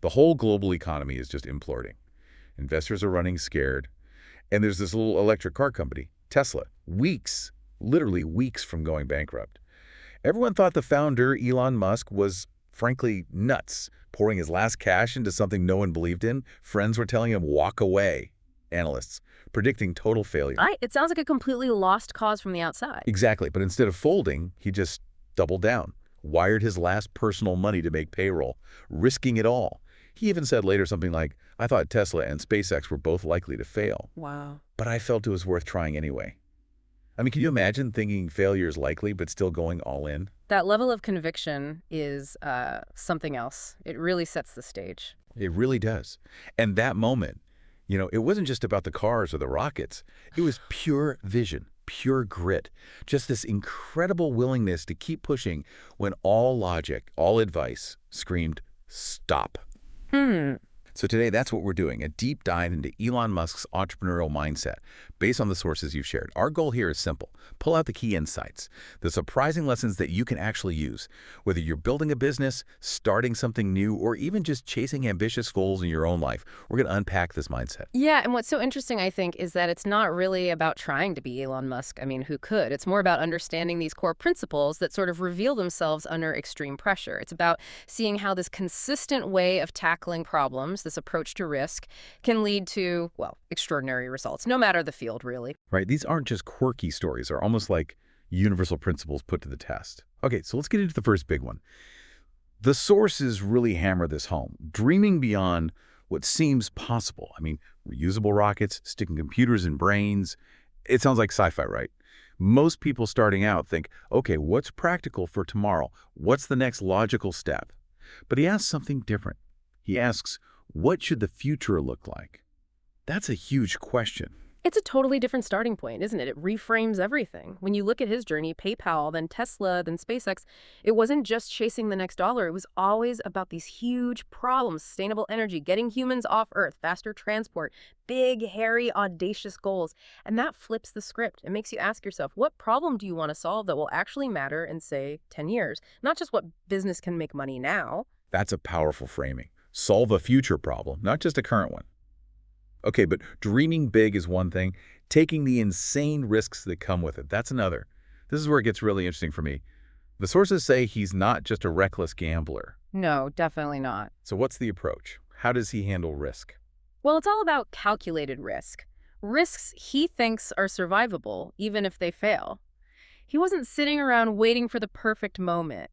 The whole global economy is just imploding. Investors are running scared. And there's this little electric car company, Tesla, literally weeks from going bankrupt. Everyone thought the founder, Elon Musk, was frankly nuts, pouring his last cash into something no one believed in. Friends were telling him, walk away. Analysts predicting total failure. It sounds like a completely lost cause from the outside. Exactly, but instead of folding, he just doubled down, wired his last personal money to make payroll, risking it all. He even said later something like, I thought Tesla and SpaceX were both likely to fail. Wow. But I felt it was worth trying anyway. I mean, can you imagine thinking failure is likely, but still going all in? That level of conviction is something else. It really sets the stage. It really does. And that moment, it wasn't just about the cars or the rockets. It was pure vision, pure grit, just this incredible willingness to keep pushing when all logic, all advice screamed, stop. So today, that's what we're doing, a deep dive into Elon Musk's entrepreneurial mindset based on the sources you've shared. Our goal here is simple. Pull out the key insights, the surprising lessons that you can actually use, whether you're building a business, starting something new, or even just chasing ambitious goals in your own life. We're going to unpack this mindset. Yeah, and what's so interesting, I think, is that it's not really about trying to be Elon Musk. I mean, who could? It's more about understanding these core principles that sort of reveal themselves under extreme pressure. It's about seeing how this consistent way of tackling problems, this approach to risk, can lead to, well, extraordinary results, no matter the field, really. Right? These aren't just quirky stories. They're almost like universal principles put to the test. Okay, so let's get into the first big one. The sources really hammer this home, dreaming beyond what seems possible. I mean, reusable rockets, sticking computers in brains. It sounds like sci-fi, right? Most people starting out think, okay, what's practical for tomorrow? What's the next logical step? But he asks something different. He asks, what should the future look like? That's a huge question. It's a totally different starting point, isn't it? It reframes everything. When you look at his journey, PayPal, then Tesla, then SpaceX, it wasn't just chasing the next dollar. It was always about these huge problems, sustainable energy, getting humans off Earth, faster transport, big, hairy, audacious goals. And that flips the script. It makes you ask yourself, what problem do you want to solve that will actually matter in, say, 10 years? Not just what business can make money now. That's a powerful framing. Solve a future problem, not just a current one. Okay, but dreaming big is one thing. Taking the insane risks that come with it, that's another. This is where it gets really interesting for me. The sources say he's not just a reckless gambler. No, definitely not. So what's the approach? How does he handle risk? Well, it's all about calculated risk. Risks he thinks are survivable, even if they fail. He wasn't sitting around waiting for the perfect moment,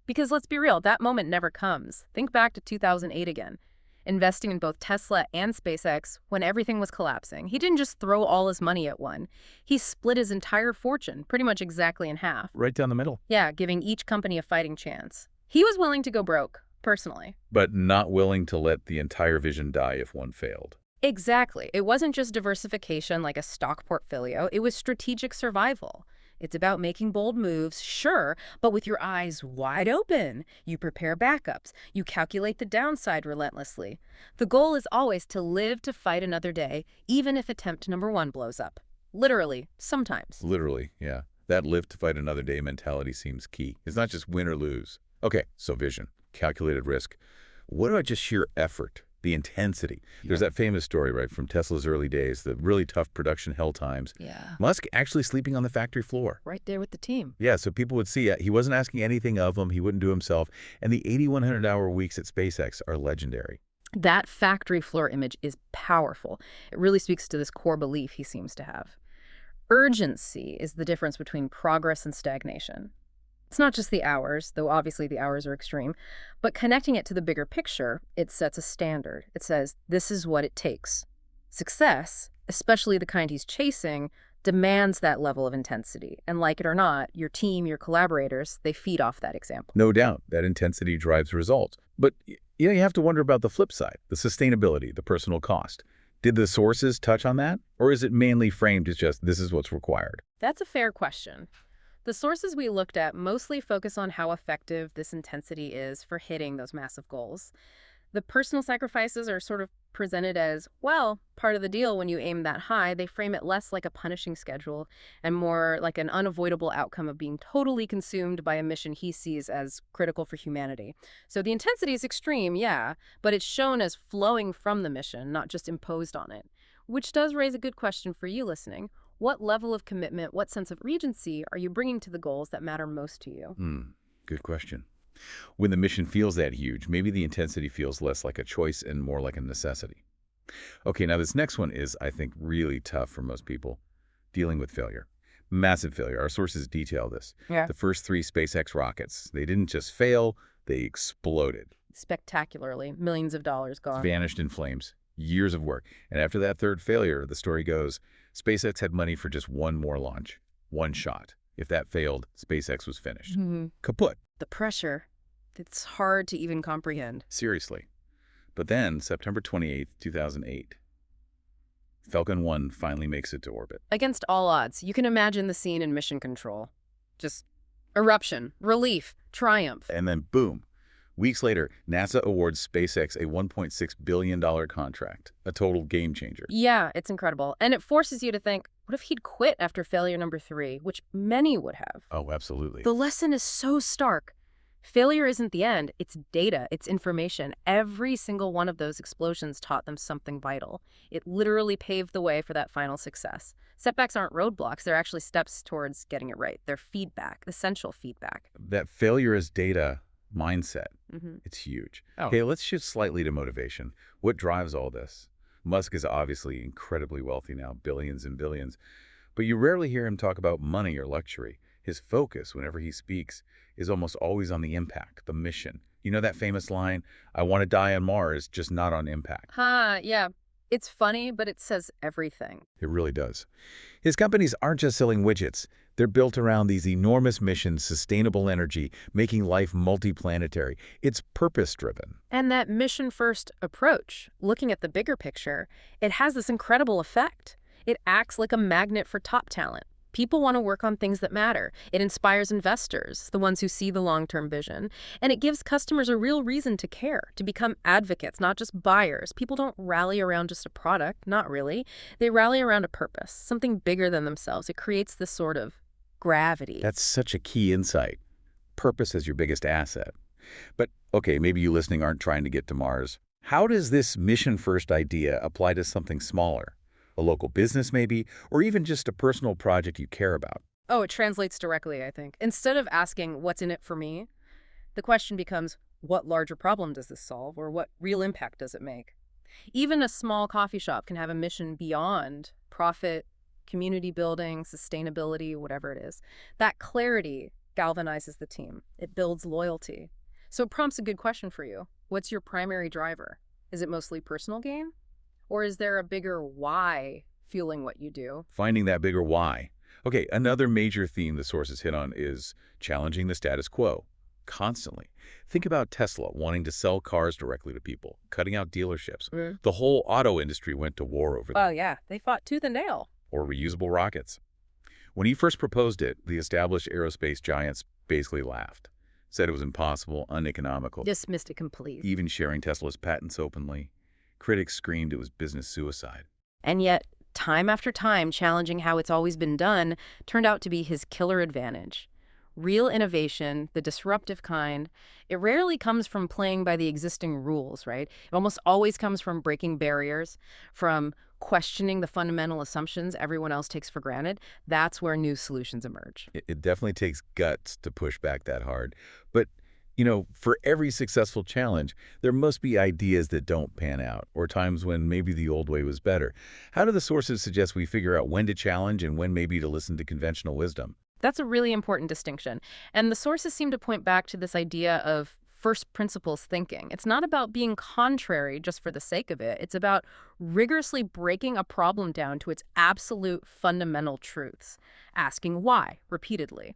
Because let's be real, that moment never comes. Think back to 2008 again. Investing in both Tesla and SpaceX when everything was collapsing. He didn't just throw all his money at one. He split his entire fortune, pretty much exactly in half. Right down the middle. Yeah, giving each company a fighting chance. He was willing to go broke, personally. But not willing to let the entire vision die if one failed. Exactly. It wasn't just diversification like a stock portfolio. It was strategic survival. It's about making bold moves, sure, but with your eyes wide open. You prepare backups. You calculate the downside relentlessly. The goal is always to live to fight another day, even if attempt number 1 blows up. Literally, sometimes. Literally, yeah. That live to fight another day mentality seems key. It's not just win or lose. Okay, so vision, calculated risk. What about just sheer effort? The intensity. There's that famous story, right, from Tesla's early days, the really tough production hell times. Yeah. Musk actually sleeping on the factory floor. Right there with the team. Yeah, so people would see it. He wasn't asking anything of them. He wouldn't do himself. And the 8,100-hour weeks at SpaceX are legendary. That factory floor image is powerful. It really speaks to this core belief he seems to have. Urgency is the difference between progress and stagnation. It's not just the hours, though obviously the hours are extreme, but connecting it to the bigger picture, it sets a standard. It says, this is what it takes. Success, especially the kind he's chasing, demands that level of intensity. And like it or not, your team, your collaborators, they feed off that example. No doubt, that intensity drives results. But you have to wonder about the flip side, the sustainability, the personal cost. Did the sources touch on that? Or is it mainly framed as just, this is what's required? That's a fair question. The sources we looked at mostly focus on how effective this intensity is for hitting those massive goals. The personal sacrifices are sort of presented as, well, part of the deal when you aim that high. They frame it less like a punishing schedule and more like an unavoidable outcome of being totally consumed by a mission he sees as critical for humanity. So the intensity is extreme, yeah, but it's shown as flowing from the mission, not just imposed on it. Which does raise a good question for you listening. What level of commitment, what sense of regency are you bringing to the goals that matter most to you? Good question. When the mission feels that huge, maybe the intensity feels less like a choice and more like a necessity. Okay, now this next one is, I think, really tough for most people. Dealing with failure. Massive failure. Our sources detail this. Yeah. The first 3 SpaceX rockets, they didn't just fail, they exploded. Spectacularly. Millions of dollars gone. Vanished in flames. Years of work. And after that third failure, the story goes, SpaceX had money for just one more launch. One shot. If that failed, SpaceX was finished. Kaput. The pressure, it's hard to even comprehend. Seriously. But then, September 28th, 2008, Falcon 1 finally makes it to orbit. Against all odds, you can imagine the scene in Mission Control. Just eruption, relief, triumph. And then, boom. Weeks later, NASA awards SpaceX a $1.6 billion contract, a total game changer. Yeah, it's incredible. And it forces you to think, what if he'd quit after failure number 3, which many would have? Oh, absolutely. The lesson is so stark. Failure isn't the end. It's data. It's information. Every single one of those explosions taught them something vital. It literally paved the way for that final success. Setbacks aren't roadblocks. They're actually steps towards getting it right. They're feedback, essential feedback. That failure is data mindset, Mm-hmm. it's huge. Oh. Okay, let's shift slightly to motivation. What drives all this? Musk is obviously incredibly wealthy now, billions and billions. But you rarely hear him talk about money or luxury. His focus, whenever he speaks, is almost always on the impact, the mission. You know that famous line, I want to die on Mars, just not on impact. Yeah. It's funny, but it says everything. It really does. His companies aren't just selling widgets. They're built around these enormous missions, sustainable energy, making life multiplanetary. It's purpose-driven. And that mission-first approach, looking at the bigger picture, it has this incredible effect. It acts like a magnet for top talent. People want to work on things that matter. It inspires investors, the ones who see the long-term vision. And it gives customers a real reason to care, to become advocates, not just buyers. People don't rally around just a product, not really. They rally around a purpose, something bigger than themselves. It creates this sort of gravity. That's such a key insight. Purpose as your biggest asset. But, okay, maybe you listening aren't trying to get to Mars. How does this mission-first idea apply to something smaller? A local business maybe, or even just a personal project you care about? Oh, it translates directly, I think. Instead of asking, what's in it for me, the question becomes, what larger problem does this solve, or what real impact does it make? Even a small coffee shop can have a mission beyond profit, community building, sustainability, whatever it is. That clarity galvanizes the team. It builds loyalty. So it prompts a good question for you. What's your primary driver? Is it mostly personal gain? Or is there a bigger why fueling what you do? Finding that bigger why. Okay, another major theme the sources hit on is challenging the status quo. Constantly. Think about Tesla wanting to sell cars directly to people, cutting out dealerships. The whole auto industry went to war over them. Oh, yeah. They fought tooth and nail. Or reusable rockets. When he first proposed it, the established aerospace giants basically laughed, said it was impossible, uneconomical, Dismissed it completely. even sharing Tesla's patents openly. Critics screamed it was business suicide. And yet, time after time, challenging how it's always been done turned out to be his killer advantage. Real innovation, the disruptive kind, it rarely comes from playing by the existing rules, right? It almost always comes from breaking barriers, from questioning the fundamental assumptions everyone else takes for granted. That's where new solutions emerge. It definitely takes guts to push back that hard. But, you know, for every successful challenge, there must be ideas that don't pan out, or times when maybe the old way was better. How do the sources suggest we figure out when to challenge and when maybe to listen to conventional wisdom? That's a really important distinction. And the sources seem to point back to this idea of first principles thinking. It's not about being contrary just for the sake of it. It's about rigorously breaking a problem down to its absolute fundamental truths, asking why repeatedly.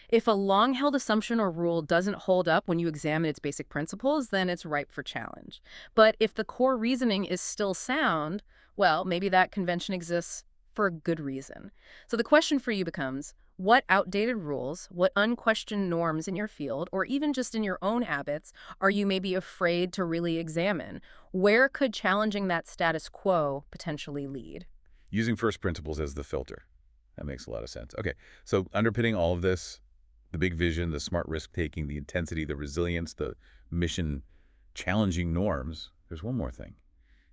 If a long-held assumption or rule doesn't hold up when you examine its basic principles, then it's ripe for challenge. But if the core reasoning is still sound, well, maybe that convention exists for a good reason. So the question for you becomes, What outdated rules, what unquestioned norms in your field, or even just in your own habits, are you maybe afraid to really examine? Where could challenging that status quo potentially lead? Using first principles as the filter. That makes a lot of sense. Okay, so underpinning all of this, the big vision, the smart risk-taking, the intensity, the resilience, the mission challenging norms, there's one more thing,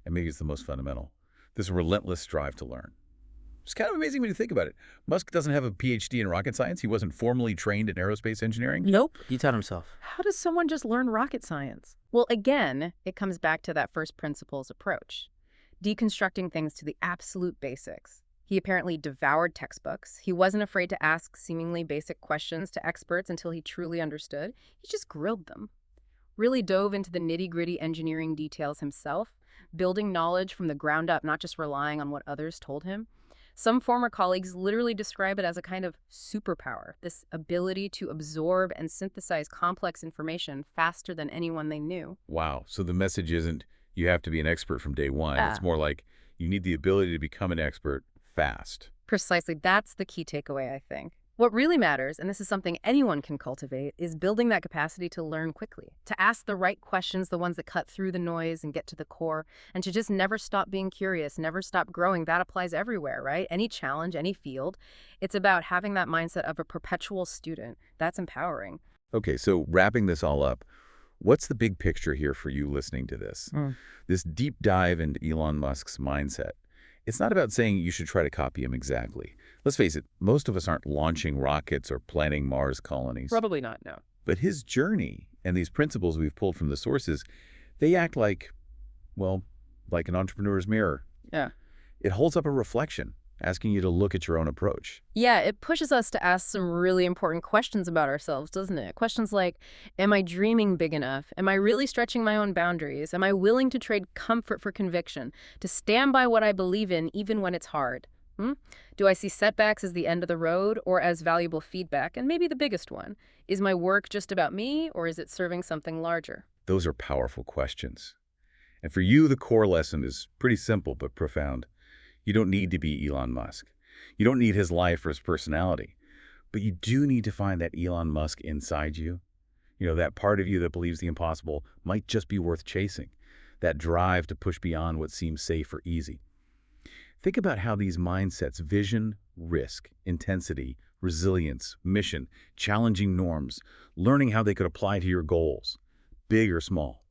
and maybe it's the most fundamental. This relentless drive to learn. It's kind of amazing when you think about it. Musk doesn't have a PhD in rocket science. He wasn't formally trained in aerospace engineering. Nope. He taught himself. How does someone just learn rocket science? Well, again, it comes back to that first principles approach, deconstructing things to the absolute basics. He apparently devoured textbooks. He wasn't afraid to ask seemingly basic questions to experts until he truly understood. He just grilled them. Really dove into the nitty-gritty engineering details himself, building knowledge from the ground up, not just relying on what others told him. Some former colleagues literally describe it as a kind of superpower, this ability to absorb and synthesize complex information faster than anyone they knew. Wow. So the message isn't you have to be an expert from day one. It's more like you need the ability to become an expert fast. Precisely. That's the key takeaway, I think. What really matters, and this is something anyone can cultivate, is building that capacity to learn quickly, to ask the right questions, the ones that cut through the noise and get to the core, and to just never stop being curious, never stop growing. That applies everywhere, right? Any challenge, any field. It's about having that mindset of a perpetual student. That's empowering. Okay, so wrapping this all up, what's the big picture here for you listening to this? This deep dive into Elon Musk's mindset. It's not about saying you should try to copy him exactly. Let's face it, most of us aren't launching rockets or planning Mars colonies. Probably not, no. But his journey and these principles we've pulled from the sources, they act like, well, like an entrepreneur's mirror. Yeah. It holds up a reflection, asking you to look at your own approach. Yeah, it pushes us to ask some really important questions about ourselves, doesn't it? Questions like, am I dreaming big enough? Am I really stretching my own boundaries? Am I willing to trade comfort for conviction, to stand by what I believe in even when it's hard? Do I see setbacks as the end of the road or as valuable feedback? And maybe the biggest one, is my work just about me or is it serving something larger? Those are powerful questions. And for you, the core lesson is pretty simple but profound. You don't need to be Elon Musk. You don't need his life or his personality. But you do need to find that Elon Musk inside you. You know, that part of you that believes the impossible might just be worth chasing. That drive to push beyond what seems safe or easy. Think about how these mindsets, vision, risk, intensity, resilience, mission, challenging norms, learning how they could apply to your goals, big or small.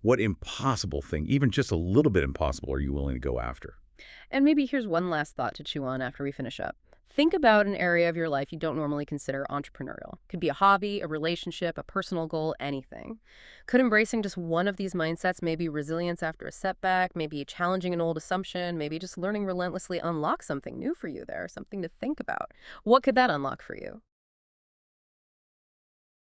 What impossible thing, even just a little bit impossible, are you willing to go after? And maybe here's one last thought to chew on after we finish up. Think about an area of your life you don't normally consider entrepreneurial. Could be a hobby, a relationship, a personal goal, anything. Could embracing just one of these mindsets, maybe resilience after a setback, maybe challenging an old assumption, maybe just learning relentlessly unlock something new for you there, something to think about? What could that unlock for you?